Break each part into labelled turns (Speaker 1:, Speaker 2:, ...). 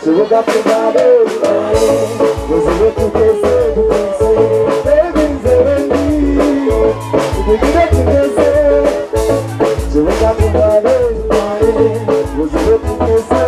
Speaker 1: Chibuga kubale, wazile tukese, baby zerendi, tukigide tukese. Chibuga kubale, wazile tukese,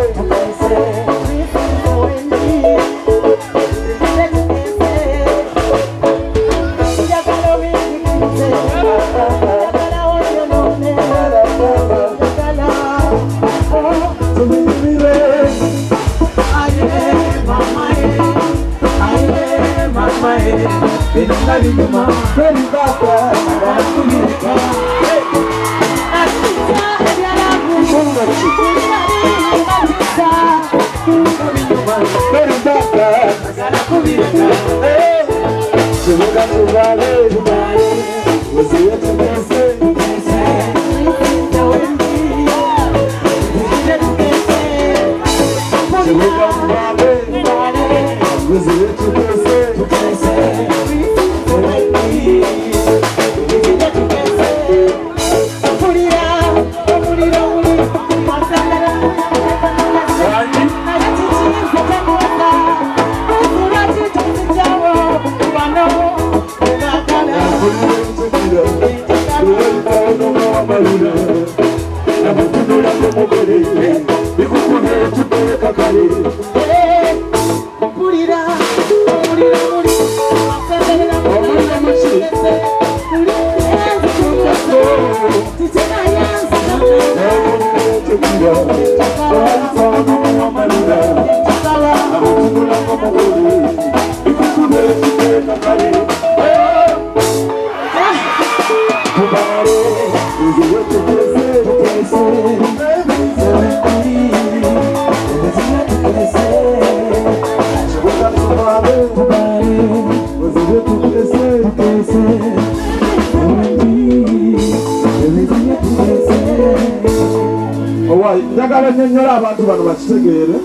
Speaker 1: njagala nnyonnyola abantu bano bakitegeere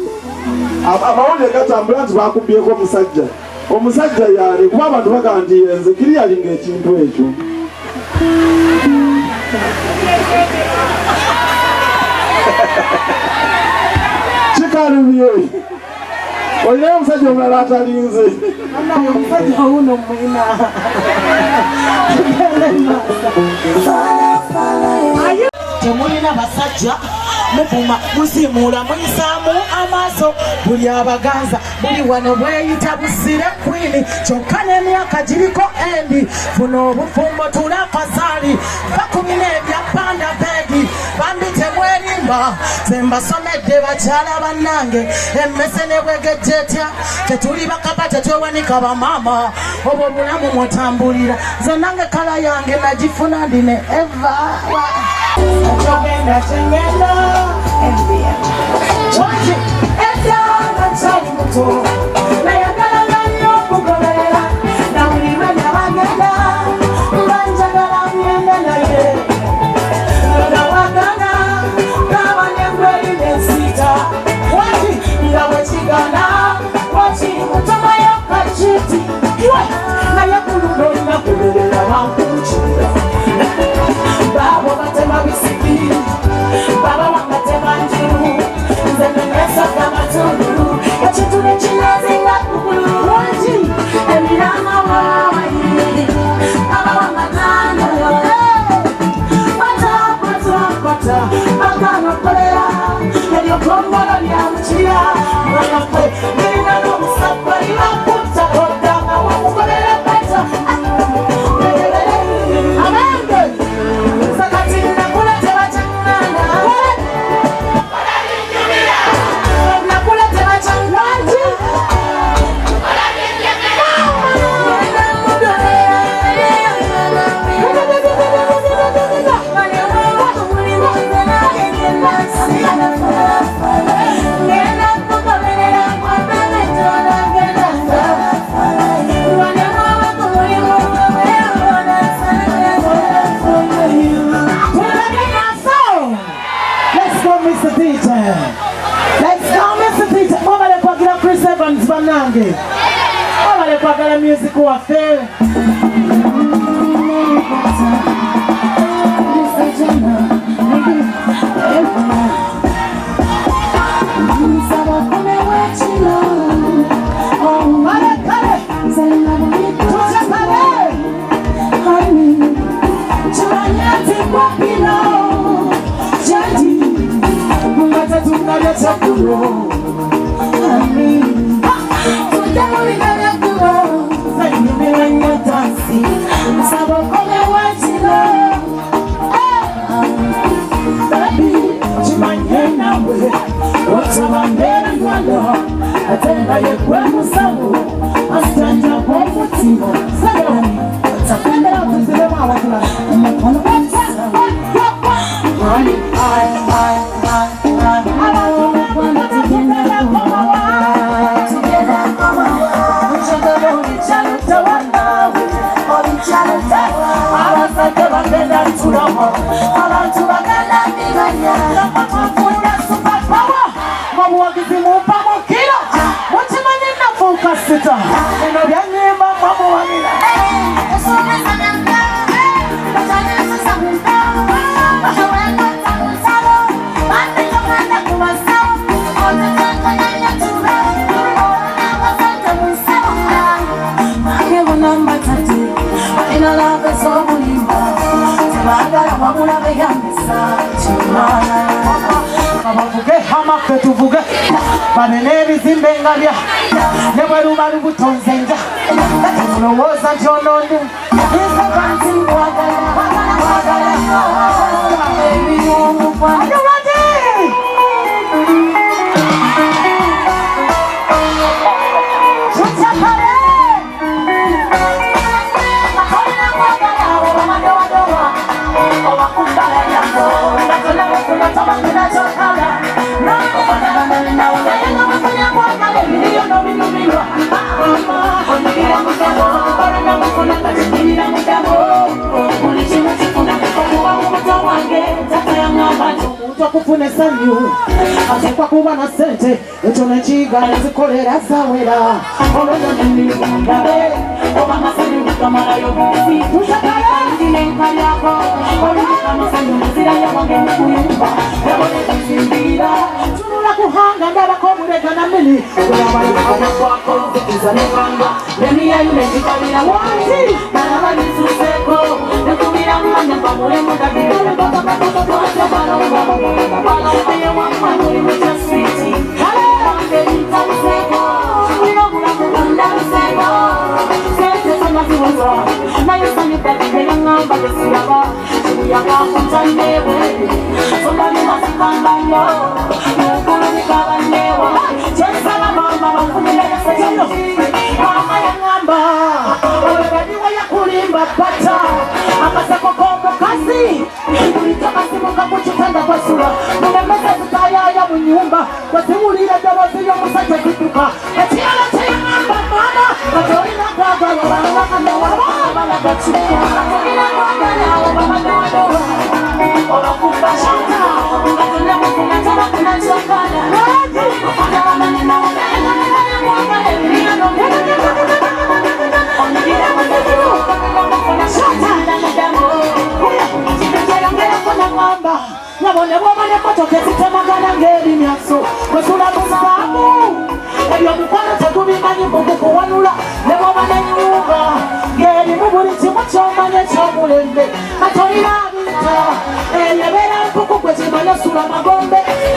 Speaker 1: amawulire gatambula nti bakubyeko omusajja yaali kuba abantu bagamba nti yenze kiri yalinga ekintu ekyo kikalumye olinayo omusajja omulala atalinze omusajja wuno mwina
Speaker 2: temulina basajja muvuma muzimuula muyisaamu amaaso buli abaganza buli wano bweyita busire kwini kyokka n'emyaka giriko endi funa obufumbo tula kasaali bakubina ebyapanda beegi bambi temwerimba zembasomedde bakyala bannange emmese ne bwegejja etya tetuli bakaba tetwewanika bamaama obwo obulamu mwotambulira zonnange kala yange nagifuna ndine eva Chogenda chengenda envia Wachi ebyanga chali muto Nayagala ganyo kugoberera Nawulirwe nyabagenda Mbanjagala myenda naye Nawagana Nawanyengweli nensita Wachi ngawe chigana Wachi mutoma yakachiti Nayakuludo inakuberera wankuchira Babo batema bisiki Baba wakatema njiru Nzenenesa kama tunduru Yachitune chinazinga kukulu Waji Emirama wawayi Baba wakatana Pata Makano kolera Yaliyo kombolo liamchia Mwanakwe Nina no musafari Wakuta kodanga Wakukolera pata Banange abale kwagala music waffe Nsaba kune wechi Atekwa kuba na sente echo nechiga nezikolera zawera ololo ndingabe obama senu kamara yo tushakaya ndine nkayako ololo kama senu nzira ya wange mkuyumba ebone kusimbira tunula kuhanga ndaba ko murega na mini kulaba kwako zikizane kanga demi ya yule jikabira wati na bali suseko nekubira mwanya pamule mudabira baba baba baba baba nyumba kwa simulira dawazi yo musajja kituka etiyala teyamba mama katolina kwagala bana kana wabala gachuka katolina kwagala wabala wadowa oba kupashata katolina mukuna taba kuna chokala raji kupanda bana na wabala wabala eliya no onira mutatu kuna shata na damu kuya chikajala ngera kuna mwamba nabone bwabane potokezi temagana ngeri nyaso kwesula musamu ebyo mukwano tegubimanyi mukukuwanula ne bwabane nyumba ngeri mubuli kimu kyomanye kyomulembe katolina abita eyebera mpuku gwe kimanye sula magombe